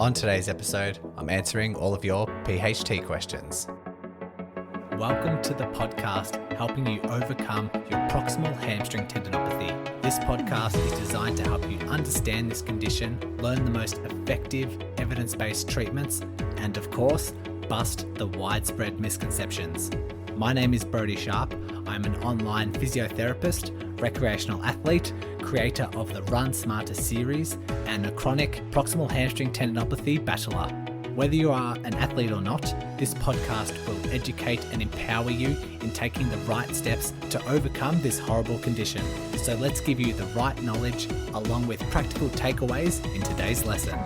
On today's episode, I'm answering all of your PHT questions. Welcome to the podcast helping you overcome your proximal hamstring tendinopathy. This podcast is designed to help you understand this condition, learn the most effective evidence-based treatments, and of course, bust the widespread misconceptions. My name is Brodie Sharp. I'm an online physiotherapist, recreational athlete, creator of the Run Smarter series, and a chronic proximal hamstring tendinopathy battler. Whether you are an athlete or not, this podcast will educate and empower you in taking the right steps to overcome this horrible condition. So let's give you the right knowledge along with practical takeaways in today's lesson.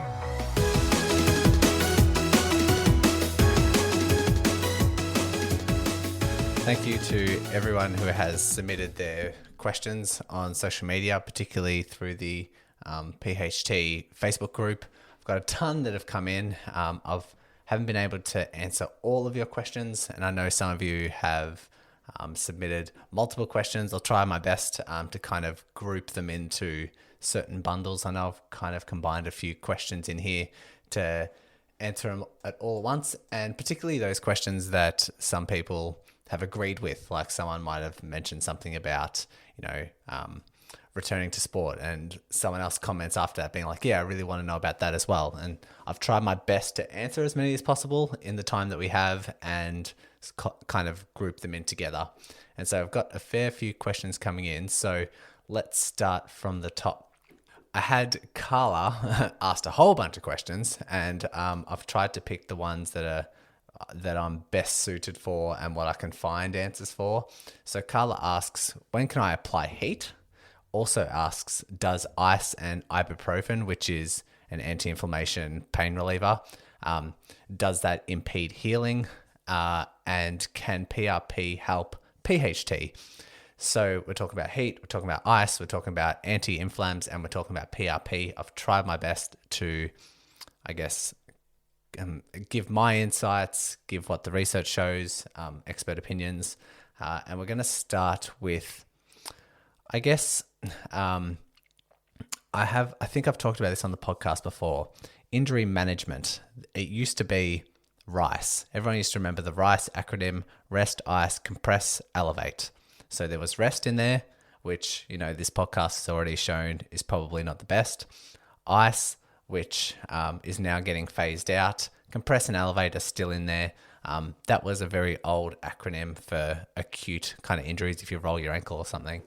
Thank you to everyone who has submitted their questions on social media, particularly through the PHT Facebook group. I've got a ton that have come in. Haven't been able to answer all of your questions, and I know some of you have submitted multiple questions. I'll try my best to kind of group them into certain bundles. I know I've kind of combined a few questions in here to answer them at all once, and particularly those questions that some people have agreed with, like someone might have mentioned something about, returning to sport, and someone else comments after that being like, yeah, I really want to know about that as well. And I've tried my best to answer as many as possible in the time that we have and kind of group them in together. And so I've got a fair few questions coming in. So let's start from the top. I had Carla asked a whole bunch of questions, and I've tried to pick the ones that I'm best suited for and what I can find answers for. So Carla asks, when can I apply heat? Also asks, does ice and ibuprofen, which is an anti-inflammation pain reliever, does that impede healing? And can PRP help PHT? So we're talking about heat, we're talking about ice, we're talking about anti-inflams, and we're talking about PRP. I've tried my best to, give my insights, give what the research shows, expert opinions. And we're going to start with, I think I've talked about this on the podcast before, injury management. It used to be RICE. Everyone used to remember the RICE acronym: rest, ice, compress, elevate. So there was rest in there, which, this podcast has already shown is probably not the best. Ice, which is now getting phased out. Compress and elevate are still in there. That was a very old acronym for acute kind of injuries if you roll your ankle or something.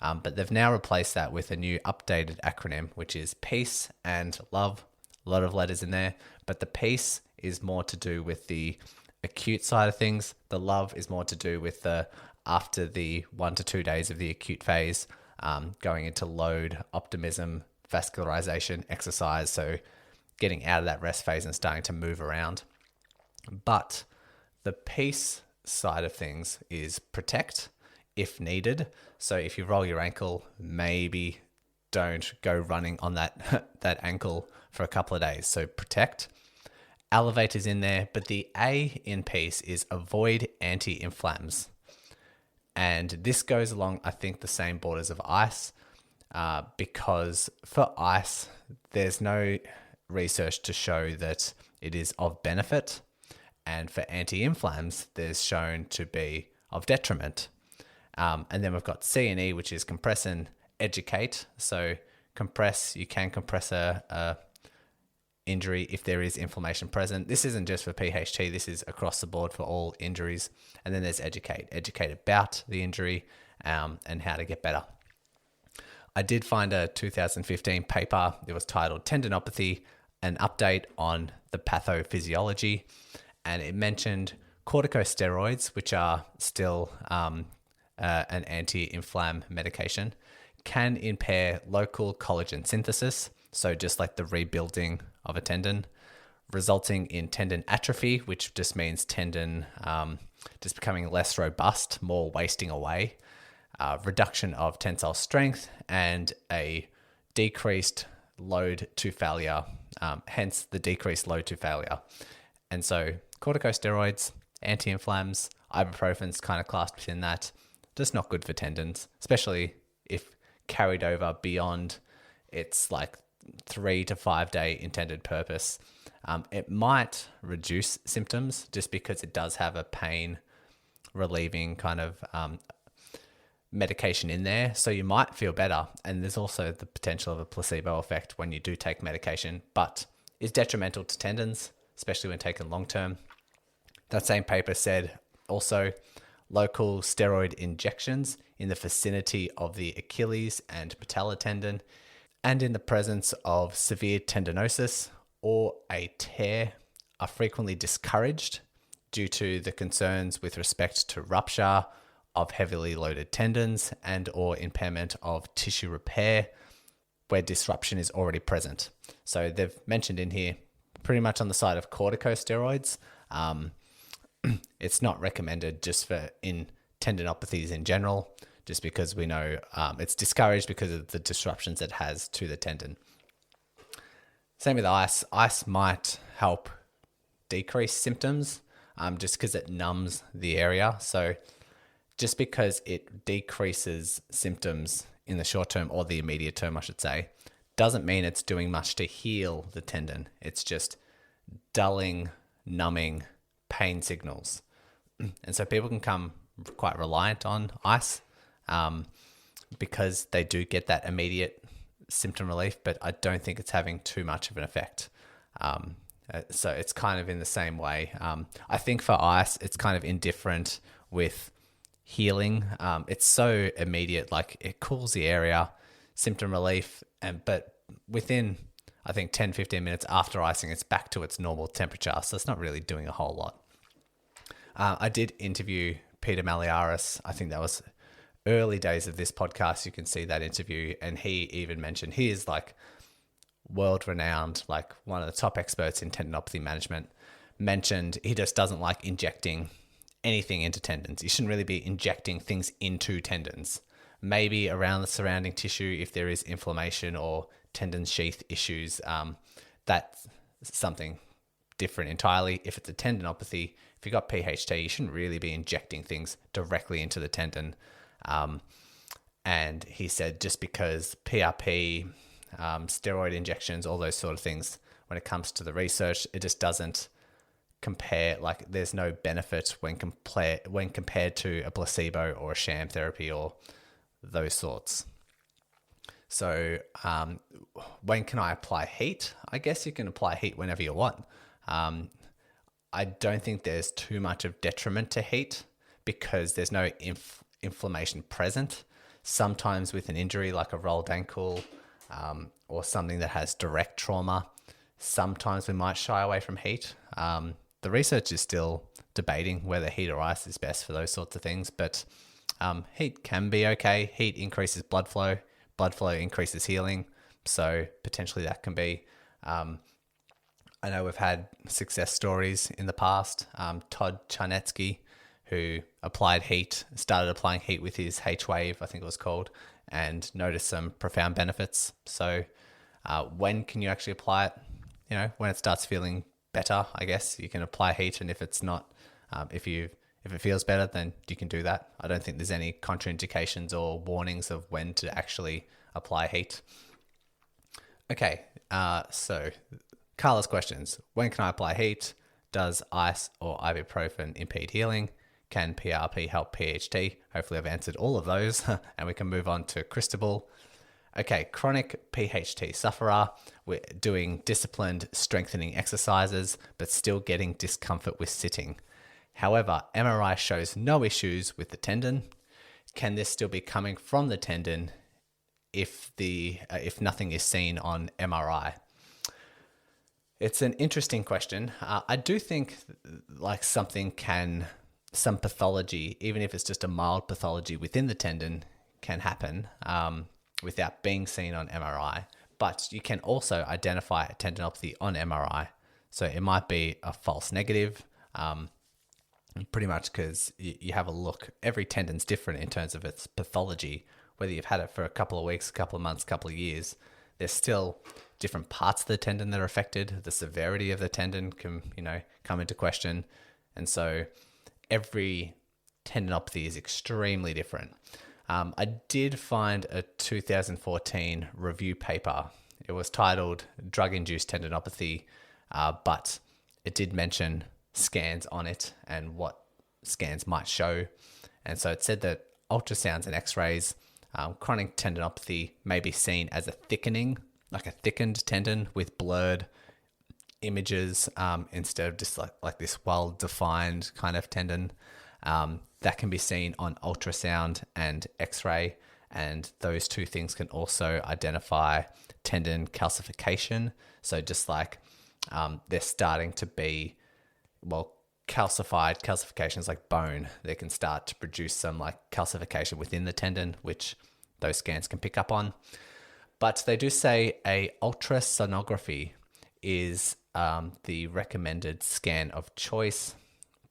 But they've now replaced that with a new updated acronym, which is peace and love. A lot of letters in there, but the peace is more to do with the acute side of things. The love is more to do with the after the 1 to 2 days of the acute phase, going into load, optimism, vascularization, exercise. So getting out of that rest phase and starting to move around. But the peace side of things is protect if needed. So if you roll your ankle, maybe don't go running on that ankle for a couple of days. So protect. Elevate is in there, but the A in peace is avoid anti-inflams. And this goes along, I think, the same borders of ice, because for ice, there's no research to show that it is of benefit. And for anti-inflams, there's shown to be of detriment. And then we've got C and E, which is compress and educate. So compress, you can compress a injury if there is inflammation present. This isn't just for PHT, this is across the board for all injuries. And then there's educate about the injury and how to get better. I did find a 2015 paper. It was titled Tendinopathy, an update on the pathophysiology. And it mentioned corticosteroids, which are still an anti-inflam medication, can impair local collagen synthesis, so just like the rebuilding of a tendon, resulting in tendon atrophy, which just means tendon just becoming less robust, more wasting away, reduction of tensile strength, and a decreased load to failure, hence the decreased load to failure. And so corticosteroids, anti-inflams, ibuprofen's kind of classed within that, just not good for tendons, especially if carried over beyond its like 3 to 5 day intended purpose. It might reduce symptoms just because it does have a pain relieving kind of medication in there. So you might feel better. And there's also the potential of a placebo effect when you do take medication, but is detrimental to tendons, especially when taken long term. That same paper said also local steroid injections in the vicinity of the Achilles and patella tendon and in the presence of severe tendinosis or a tear are frequently discouraged due to the concerns with respect to rupture of heavily loaded tendons and or impairment of tissue repair where disruption is already present. So they've mentioned in here pretty much on the side of corticosteroids. It's not recommended just for in tendinopathies in general, just because we know it's discouraged because of the disruptions it has to the tendon. Same with ice. Ice might help decrease symptoms just because it numbs the area. So just because it decreases symptoms in the short term, or the immediate term, I should say, doesn't mean it's doing much to heal the tendon. It's just dulling, numbing pain signals. And so people can come quite reliant on ice because they do get that immediate symptom relief, but I don't think it's having too much of an effect. So it's kind of in the same way. I think for ice, it's kind of indifferent with healing. It's so immediate, like it cools the area, symptom relief, but within, I think 10, 15 minutes after icing, it's back to its normal temperature. So it's not really doing a whole lot. I did interview Peter Maliaris. I think that was early days of this podcast. You can see that interview. And he even mentioned, he is like world renowned, like one of the top experts in tendinopathy management, mentioned he just doesn't like injecting anything into tendons. You shouldn't really be injecting things into tendons. Maybe around the surrounding tissue if there is inflammation or tendon sheath issues. That's something different entirely. If it's a tendinopathy, if you've got PHT, you shouldn't really be injecting things directly into the tendon. And he said just because PRP, steroid injections, all those sort of things, when it comes to the research, it just doesn't compare. Like there's no benefit when compared to a placebo or a sham therapy or those sorts. So when can I apply heat? I guess you can apply heat whenever you want. I don't think there's too much of detriment to heat because there's no inflammation present. Sometimes with an injury like a rolled ankle or something that has direct trauma, sometimes we might shy away from heat. The research is still debating whether heat or ice is best for those sorts of things, but heat can be okay. Heat increases blood flow increases healing, so potentially that can be. I know we've had success stories in the past. Todd Charnetsky, who started applying heat with his H-Wave, I think it was called, and noticed some profound benefits. So when can you actually apply it? You know, when it starts feeling better, I guess you can apply heat, and if it's not, if it feels better, then you can do that. I don't think there's any contraindications or warnings of when to actually apply heat. Okay, so Carla's questions. When can I apply heat? Does ice or ibuprofen impede healing? Can PRP help PHT? Hopefully I've answered all of those and we can move on to Christabel. Okay, chronic PHT sufferer. We're doing disciplined strengthening exercises, but still getting discomfort with sitting. However, MRI shows no issues with the tendon. Can this still be coming from the tendon if nothing is seen on MRI? It's an interesting question. I do think like some pathology, even if it's just a mild pathology within the tendon, can happen without being seen on MRI. But you can also identify a tendinopathy on MRI. So it might be a false negative, pretty much because you have a look. Every tendon's different in terms of its pathology, whether you've had it for a couple of weeks, a couple of months, a couple of years. There's still different parts of the tendon that are affected. The severity of the tendon can, come into question. And so every tendinopathy is extremely different. I did find a 2014 review paper. It was titled Drug-Induced Tendinopathy, but it did mention scans on it and what scans might show. And so it said that ultrasounds and x-rays, chronic tendinopathy may be seen as a thickening, like a thickened tendon with blurred images, instead of just like this well-defined kind of tendon. That can be seen on ultrasound and x-ray, and those two things can also identify tendon calcification. So just like they're starting to be, well, calcification is like bone. They can start to produce some like calcification within the tendon, which those scans can pick up on. But they do say a ultrasonography is the recommended scan of choice,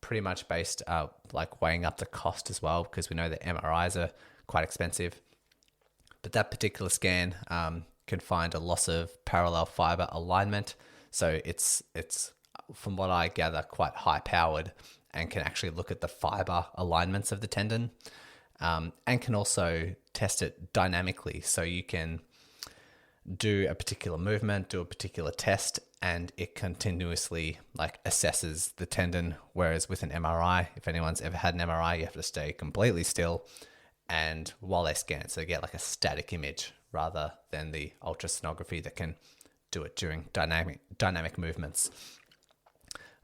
pretty much based like weighing up the cost as well, because we know that MRIs are quite expensive. But that particular scan can find a loss of parallel fiber alignment. So it's from what I gather, quite high powered and can actually look at the fiber alignments of the tendon, and can also test it dynamically. So you can do a particular movement, do a particular test, and it continuously like assesses the tendon. Whereas with an MRI, if anyone's ever had an MRI, you have to stay completely still and while they scan it, so you get like a static image rather than the ultrasonography that can do it during dynamic movements.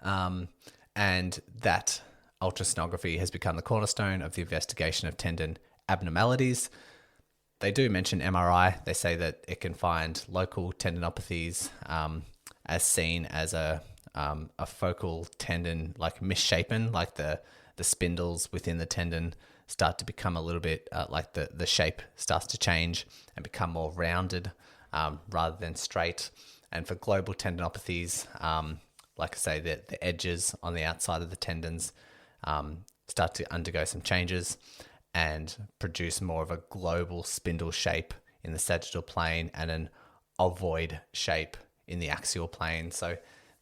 And that ultrasonography has become the cornerstone of the investigation of tendon abnormalities. They do mention MRI. They say that it can find local tendinopathies, as seen as a focal tendon like misshapen, like the spindles within the tendon start to become a little bit like the shape starts to change and become more rounded rather than straight. And for global tendinopathies, like I say, the edges on the outside of the tendons start to undergo some changes and produce more of a global spindle shape in the sagittal plane and an ovoid shape in the axial plane. So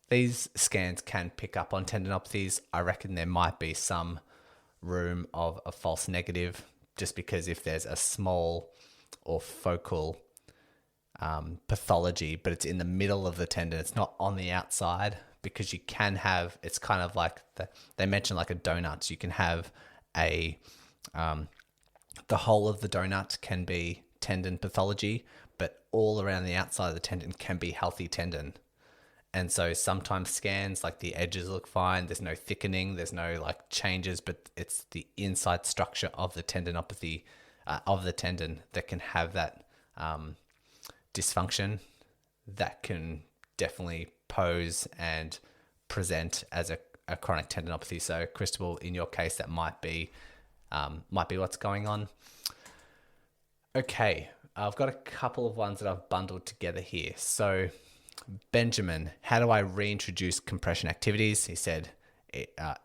these scans can pick up on tendinopathies. I reckon there might be some room of a false negative, just because if there's a small or focal pathology, but it's in the middle of the tendon, it's not on the outside, because you can have, it's kind of like they mentioned like a donut. So you can have the whole of the donut can be tendon pathology, but all around the outside of the tendon can be healthy tendon. And so sometimes scans, like the edges look fine, there's no thickening, there's no like changes, but it's the inside structure of the tendinopathy, of the tendon, that can have that dysfunction that can definitely pose and present as a chronic tendinopathy. So Christabel, in your case, that might be what's going on. Okay, I've got a couple of ones that I've bundled together here. So Benjamin, how do I reintroduce compression activities? He said,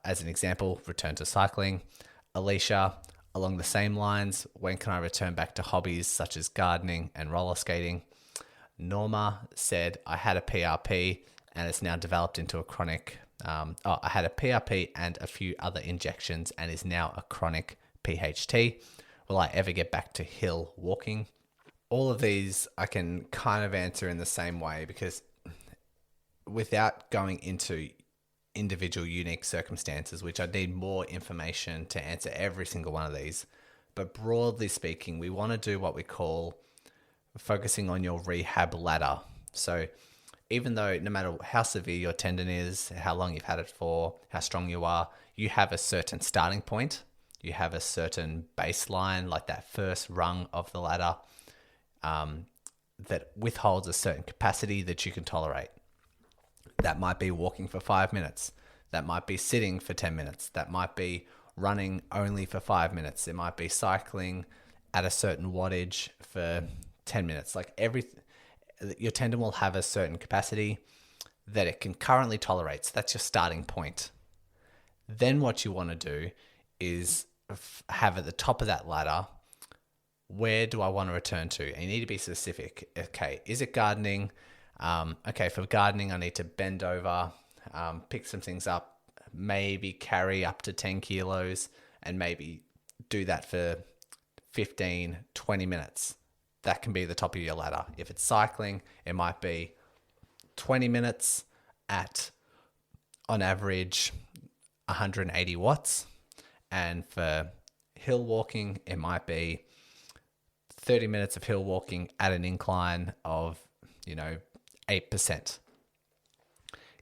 as an example, return to cycling. Alicia, along the same lines, when can I return back to hobbies such as gardening and roller skating? Norma said, I had a PRP and it's now developed into a chronic, I had a PRP and a few other injections and is now a chronic PHT. Will I ever get back to hill walking? All of these I can kind of answer in the same way, because without going into individual unique circumstances, which I need more information to answer every single one of these, but broadly speaking, we want to do what we call focusing on your rehab ladder. So even though no matter how severe your tendon is, how long you've had it for, how strong you are, you have a certain starting point. You have a certain baseline, like that first rung of the ladder, that withholds a certain capacity that you can tolerate. That might be walking for 5 minutes. That might be sitting for 10 minutes. That might be running only for 5 minutes. It might be cycling at a certain wattage for 10 minutes. Like your tendon will have a certain capacity that it can currently tolerate. So that's your starting point. Then what you want to do is have at the top of that ladder, where do I want to return to? And you need to be specific. Okay, is it gardening? Okay, for gardening, I need to bend over, pick some things up, maybe carry up to 10 kilos, and maybe do that for 15, 20 minutes. that can be the top of your ladder. If it's cycling, it might be 20 minutes at, on average, 180 watts. And for hill walking, it might be 30 minutes of hill walking at an incline of, 8%.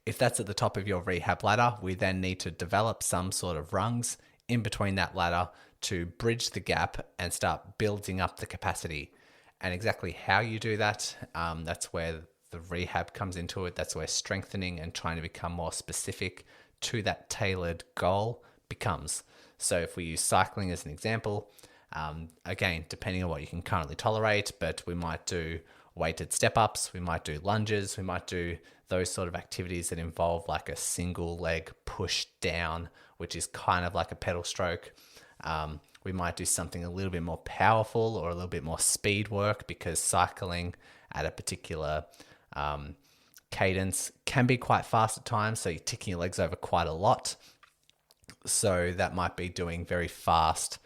If that's at the top of your rehab ladder, we then need to develop some sort of rungs in between that ladder to bridge the gap and start building up the capacity. And exactly how you do that, that's where the rehab comes into it. That's where strengthening and trying to become more specific to that tailored goal becomes. So if we use cycling as an example, again, depending on what you can currently tolerate, but we might do weighted step-ups, we might do lunges, we might do those sort of activities that involve like a single leg push down, which is kind of like a pedal stroke. We might do something a little bit more powerful or a little bit more speed work, because cycling at a particular cadence can be quite fast at times. So you're ticking your legs over quite a lot. So that might be doing very fast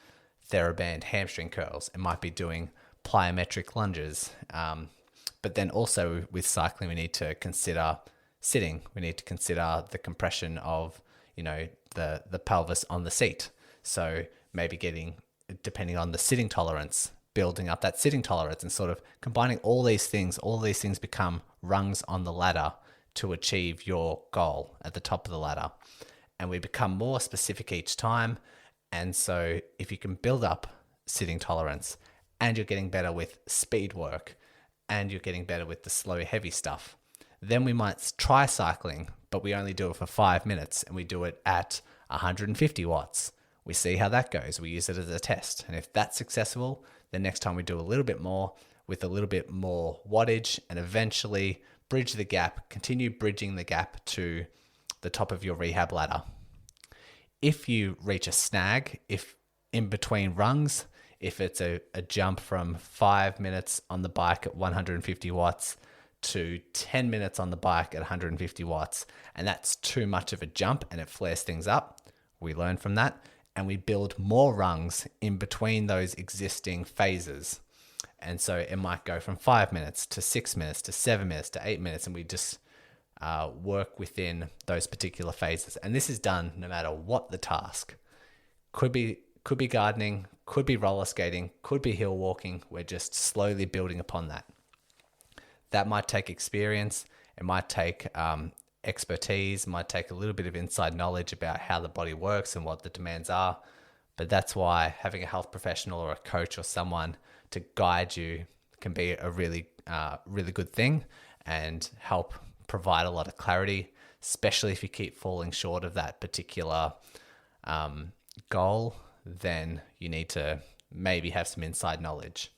TheraBand hamstring curls. It might be doing plyometric lunges. But then also with cycling, we need to consider sitting. We need to consider the compression of, the pelvis on the seat. So maybe depending on the sitting tolerance, building up that sitting tolerance and sort of combining all these things become rungs on the ladder to achieve your goal at the top of the ladder. And we become more specific each time. And so if you can build up sitting tolerance and you're getting better with speed work and you're getting better with the slow, heavy stuff, then we might try cycling, but we only do it for 5 minutes and we do it at 150 watts. We see how that goes. We use it as a test. And if that's successful, then next time we do a little bit more with a little bit more wattage and eventually bridge the gap, continue bridging the gap to the top of your rehab ladder. If you reach a snag, if in between rungs, if it's a jump from 5 minutes on the bike at 150 watts to 10 minutes on the bike at 150 watts, and that's too much of a jump and it flares things up, we learn from that and we build more rungs in between those existing phases. And so it might go from 5 minutes to 6 minutes to 7 minutes to 8 minutes, and we just work within those particular phases. And this is done no matter what the task. Could be gardening, could be roller skating, could be hill walking. We're just slowly building upon that. That might take experience. It might take expertise. It might take a little bit of inside knowledge about how the body works and what the demands are. But that's why having a health professional or a coach or someone to guide you can be a really good thing and help provide a lot of clarity, especially if you keep falling short of that particular goal. Then you need to maybe have some inside knowledge.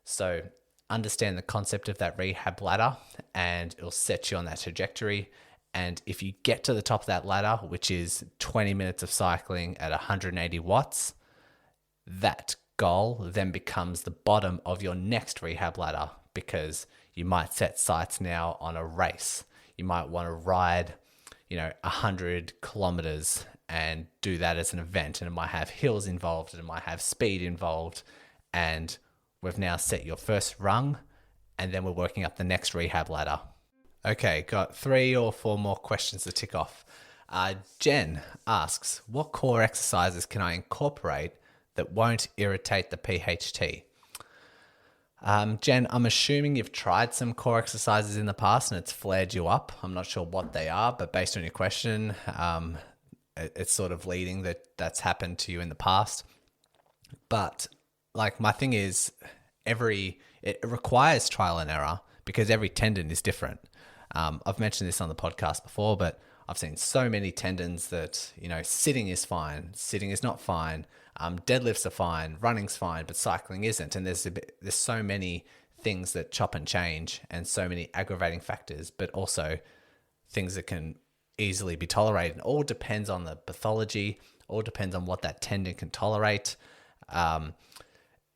So understand the concept of that rehab ladder and it'll set you on that trajectory. And if you get to the top of that ladder, which is 20 minutes of cycling at 180 watts, that goal then becomes the bottom of your next rehab ladder, because you might set sights now on a race. You might want to ride, 100 kilometers and do that as an event. And it might have hills involved and it might have speed involved. And we've now set your first rung and then we're working up the next rehab ladder. Okay, got 3 or 4 more questions to tick off. Jen asks, what core exercises can I incorporate that won't irritate the PHT? Jen, I'm assuming you've tried some core exercises in the past and it's flared you up. I'm not sure what they are, but based on your question, it's sort of leading that that's happened to you in the past. But my thing is, it requires trial and error because every tendon is different. I've mentioned this on the podcast before, but I've seen so many tendons that, sitting is fine, sitting is not fine, deadlifts are fine, running's fine, but cycling isn't. And there's so many things that chop and change and so many aggravating factors, but also things that can easily be tolerated. It all depends on the pathology, all depends on what that tendon can tolerate.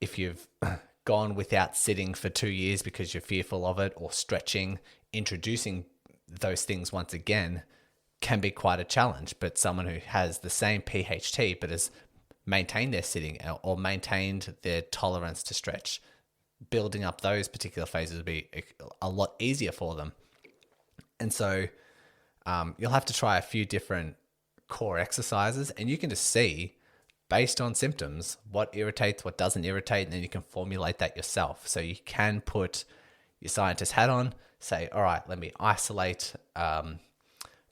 If you've gone without sitting for 2 years because you're fearful of it, or stretching, introducing those things once again can be quite a challenge. But someone who has the same PHT but has maintained their sitting or maintained their tolerance to stretch, building up those particular phases would be a lot easier for them. And so you'll have to try a few different core exercises, and you can just see based on symptoms what irritates, what doesn't irritate, and then you can formulate that yourself. So you can put your scientist hat on, say, all right, let me isolate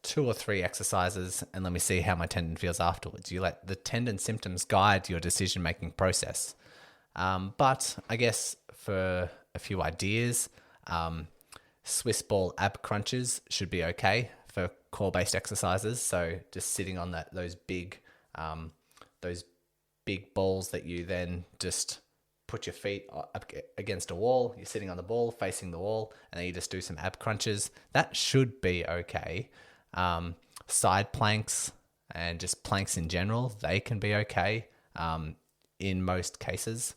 2 or 3 exercises and let me see how my tendon feels afterwards. You let the tendon symptoms guide your decision-making process. But I guess for a few ideas, Swiss ball ab crunches should be okay for core-based exercises. So just sitting on those big balls that you then just put your feet up against a wall. You're sitting on the ball, facing the wall, and then you just do some ab crunches. That should be okay. Side planks and just planks in general, they can be okay in most cases.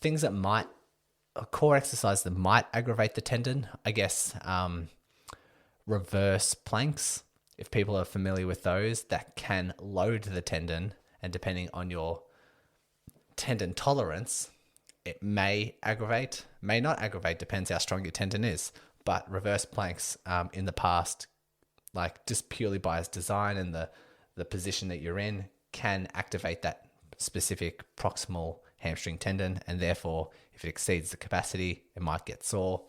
Things that might, a core exercise that might aggravate the tendon, I guess, reverse planks. If people are familiar with those, that can load the tendon, and depending on your tendon tolerance, it may aggravate, may not aggravate, depends how strong your tendon is. But reverse planks in the past, like just purely by its design and the position that you're in, can activate that specific proximal hamstring tendon, and therefore if it exceeds the capacity, it might get sore.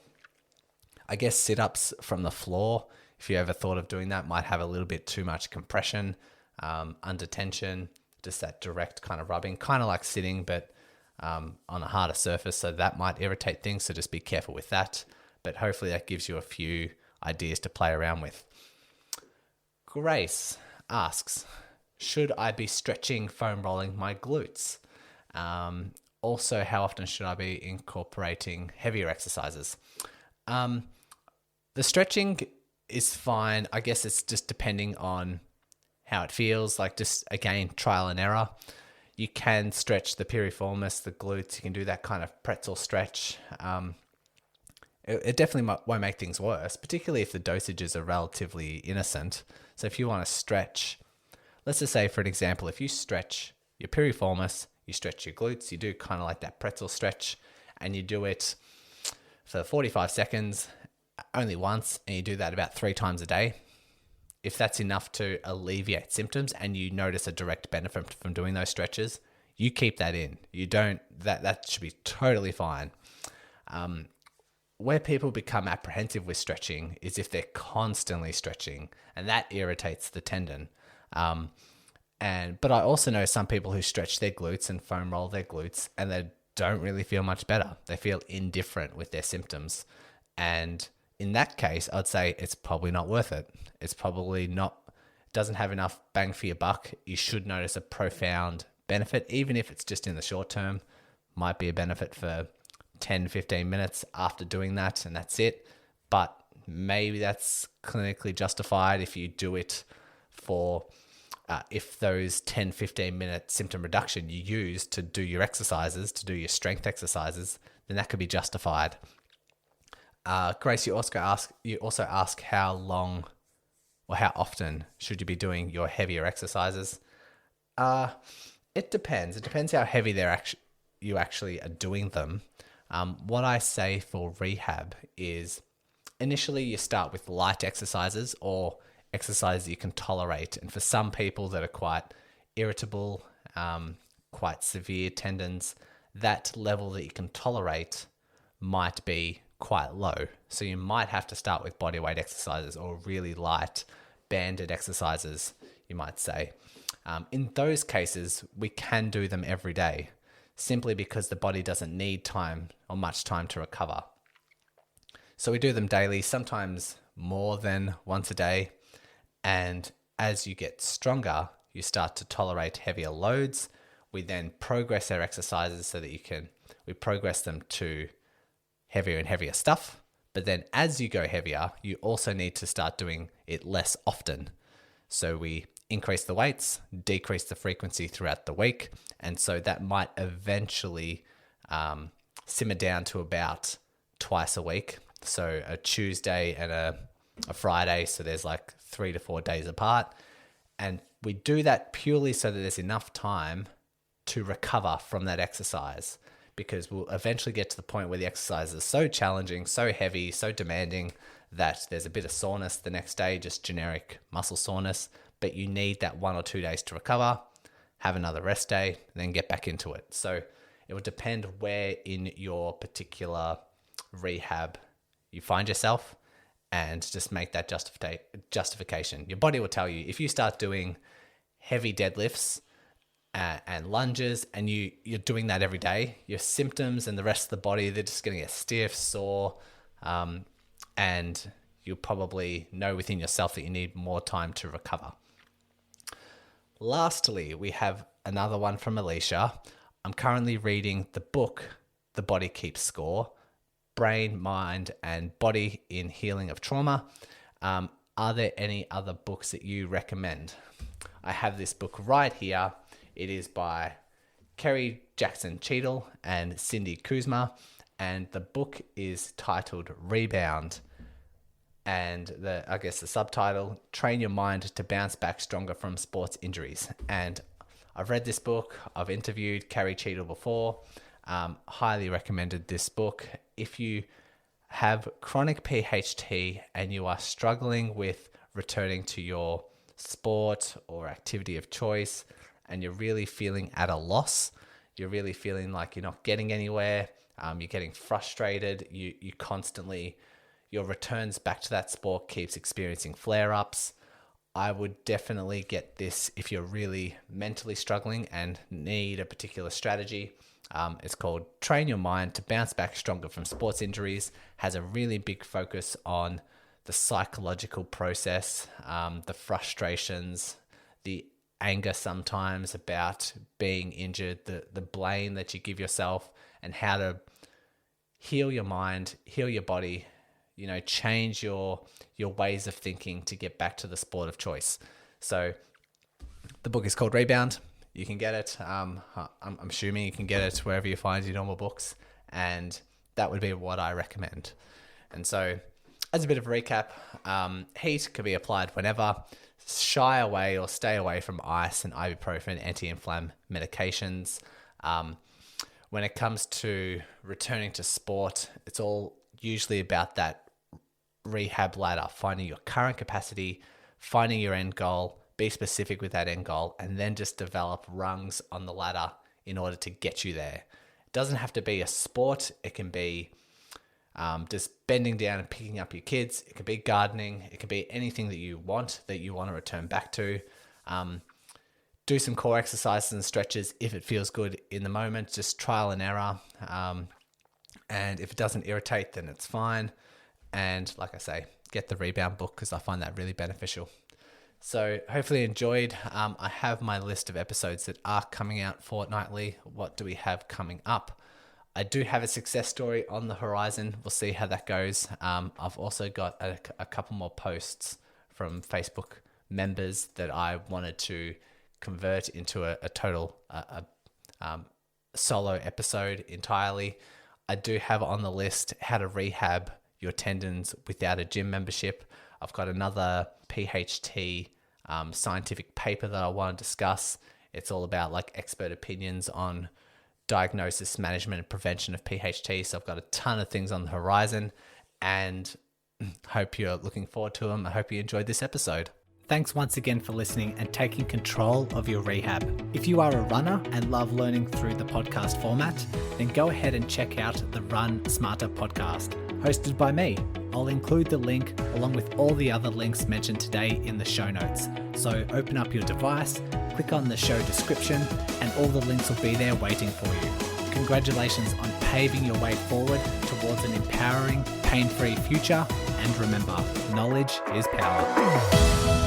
I guess sit-ups from the floor, if you ever thought of doing that, might have a little bit too much compression, under tension, just that direct kind of rubbing, kind of like sitting, but on a harder surface. So that might irritate things. So just be careful with that. But hopefully that gives you a few ideas to play around with. Grace asks, should I be stretching, foam rolling my glutes? Also, how often should I be incorporating heavier exercises? The stretching is fine. I guess it's just depending on how it feels. Like, just again, trial and error. You can stretch the piriformis, the glutes. You can do that kind of pretzel stretch. It definitely won't make things worse, particularly if the dosages are relatively innocent. So if you want to stretch, let's just say for an example, if you stretch your piriformis, you stretch your glutes, you do kind of like that pretzel stretch, and you do it for 45 seconds only once, and you do that about 3 times a day. If that's enough to alleviate symptoms and you notice a direct benefit from doing those stretches, you keep that in. You don't, that should be totally fine. Where people become apprehensive with stretching is if they're constantly stretching, and that irritates the tendon. But I also know some people who stretch their glutes and foam roll their glutes, and they don't really feel much better. They feel indifferent with their symptoms. And in that case, I'd say it's probably not worth it. It's probably not, doesn't have enough bang for your buck. You should notice a profound benefit, even if it's just in the short term. Might be a benefit for 10, 15 minutes after doing that, and that's it. But maybe that's clinically justified if you do it for, if those 10, 15 minute symptom reduction you use to do your exercises, to do your strength exercises, then that could be justified. Grace, you also ask how long or how often should you be doing your heavier exercises? It depends. It depends how heavy you actually are doing them. What I say for rehab is initially you start with light exercises or exercises you can tolerate. And for some people that are quite irritable, quite severe tendons, that level that you can tolerate might be quite low. So you might have to start with bodyweight exercises or really light banded exercises, you might say. In those cases, we can do them every day, simply because the body doesn't need time or much time to recover. So we do them daily, sometimes more than once a day. And as you get stronger, you start to tolerate heavier loads. We then progress our exercises so that we progress them to heavier and heavier stuff. But then as you go heavier, you also need to start doing it less often. So we increase the weights, decrease the frequency throughout the week. And so that might eventually simmer down to about twice a week. So a Tuesday and a Friday. So there's like 3 to 4 days apart. And we do that purely so that there's enough time to recover from that exercise. because we'll eventually get to the point where the exercise is so challenging, so heavy, so demanding that there's a bit of soreness the next day, just generic muscle soreness, but you need that 1 or 2 days to recover, have another rest day, and then get back into it. So it would depend where in your particular rehab you find yourself, and just make that justification. Your body will tell you, if you start doing heavy deadlifts and lunges, and you're doing that every day, your symptoms and the rest of the body, they're just going to get stiff, sore, and you'll probably know within yourself that you need more time to recover. Lastly, we have another one from Alicia. I'm currently reading the book, The Body Keeps Score, Brain, Mind, and Body in Healing of Trauma. Are there any other books that you recommend? I have this book right here. It is by Kerry Jackson Cheadle and Cindy Kuzma, and the book is titled Rebound. And I guess the subtitle, Train Your Mind to Bounce Back Stronger from Sports Injuries. And I've read this book. I've interviewed Kerry Cheadle before. Highly recommended this book. If you have chronic PHT and you are struggling with returning to your sport or activity of choice, and you're really feeling at a loss, you're really feeling like you're not getting anywhere, you're getting frustrated, you constantly, your returns back to that sport keeps experiencing flare-ups, I would definitely get this if you're really mentally struggling and need a particular strategy. It's called Train Your Mind to Bounce Back Stronger from Sports Injuries. Has a really big focus on the psychological process, the frustrations, the anger sometimes about being injured, the blame that you give yourself, and how to heal your mind, heal your body, change your ways of thinking to get back to the sport of choice. So the book is called Rebound. You can get it. I'm assuming you can get it wherever you find your normal books, and that would be what I recommend. And so, as a bit of a recap, heat can be applied whenever. Shy away or stay away from ice and ibuprofen, anti-inflammatory medications. When it comes to returning to sport, it's all usually about that rehab ladder, finding your current capacity, finding your end goal, be specific with that end goal, and then just develop rungs on the ladder in order to get you there. It doesn't have to be a sport. It can be just bending down and picking up your kids. It could be gardening. It could be anything that you want to return back to. Do some core exercises and stretches if it feels good in the moment, just trial and error. And if it doesn't irritate, then it's fine. And like I say, get the Rebound book because I find that really beneficial. So hopefully you enjoyed. I have my list of episodes that are coming out fortnightly. What do we have coming up? I do have a success story on the horizon. We'll see how that goes. I've also got a couple more posts from Facebook members that I wanted to convert into a total solo episode entirely. I do have on the list how to rehab your tendons without a gym membership. I've got another PHT scientific paper that I want to discuss. It's all about like expert opinions on diagnosis, management, and prevention of PHT. So I've got a ton of things on the horizon and hope you're looking forward to them. I hope you enjoyed this episode. Thanks once again for listening and taking control of your rehab. If you are a runner and love learning through the podcast format, then go ahead and check out the Run Smarter podcast, hosted by me. I'll include the link along with all the other links mentioned today in the show notes. So open up your device, click on the show description, and all the links will be there waiting for you. Congratulations on paving your way forward towards an empowering, pain-free future. And remember, knowledge is power.